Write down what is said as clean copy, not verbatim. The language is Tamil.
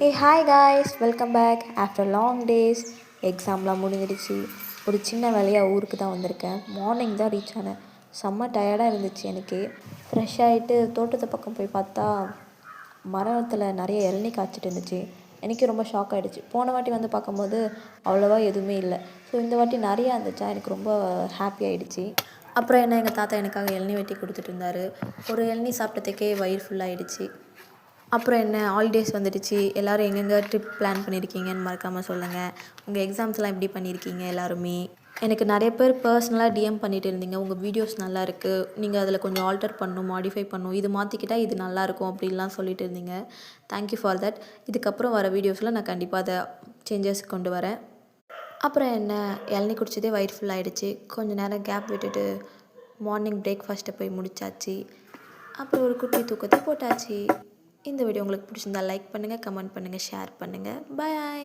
Hey, hi guys, welcome back. After long days, எக்ஸாம்லாம் முடிஞ்சிடுச்சு. ஒரு சின்ன வேலையாக ஊருக்கு தான் வந்திருக்கேன். மார்னிங் தான் ரீச் ஆனேன். செம்ம டயர்டாக இருந்துச்சு எனக்கு. ஃப்ரெஷ் ஆகிட்டு தோட்டத்து பக்கம் போய் பார்த்தா மரத்தில் நிறைய இளநீ காய்ச்சிட்டு இருந்துச்சு. எனக்கு ரொம்ப ஷாக் ஆகிடுச்சு. போன வாட்டி வந்து பார்க்கும்போது அவ்வளோவா எதுவுமே இல்லை. ஸோ இந்த வாட்டி நிறையா இருந்துச்சா எனக்கு ரொம்ப ஹாப்பி ஆகிடுச்சு. அப்புறம் என்ன, எங்கள் தாத்தா எனக்காக இளநீ வெட்டி கொடுத்துட்டு இருந்தார். ஒரு இளநீ சாப்பிட்டதுக்கே வயிறு ஃபுல்லாகிடுச்சு. அப்புறம் என்ன, ஹாலிடேஸ் வந்துடுச்சு. எல்லோரும் எங்கெங்கே ட்ரிப் பிளான் பண்ணியிருக்கீங்கன்னு மறக்காமல் சொல்லுங்கள். உங்கள் எக்ஸாம்ஸ்லாம் எப்படி பண்ணியிருக்கீங்க எல்லாருமே? எனக்கு நிறைய பேர் பர்சனலாக டிஎம் பண்ணிட்டு இருந்தீங்க, உங்கள் வீடியோஸ் நல்லா இருக்குது, நீங்கள் அதில் கொஞ்சம் ஆல்டர் பண்ணணும், மாடிஃபை பண்ணணும், இது மாற்றிக்கிட்டால் இது நல்லாயிருக்கும் அப்படின்லாம் சொல்லிட்டு இருந்தீங்க. Thank you for that. இதுக்கப்புறம் வர வீடியோஸில் நான் கண்டிப்பாக அதை சேஞ்சஸ் கொண்டு வரேன். அப்புறம் என்ன, இளநீ குடிச்சதே வயிறு ஃபுல் ஆகிடுச்சு. கொஞ்சம் நேரம் கேப் விட்டுட்டு மார்னிங் பிரேக்ஃபாஸ்ட்டை போய் முடிச்சாச்சு. அப்புறம் ஒரு குட்டி தூக்கத்தை போட்டாச்சு. இந்த வீடியோ உங்களுக்கு பிடிச்சிருந்தா லைக் பண்ணுங்கள், கமெண்ட் பண்ணுங்கள், ஷேர் பண்ணுங்கள். பாய்.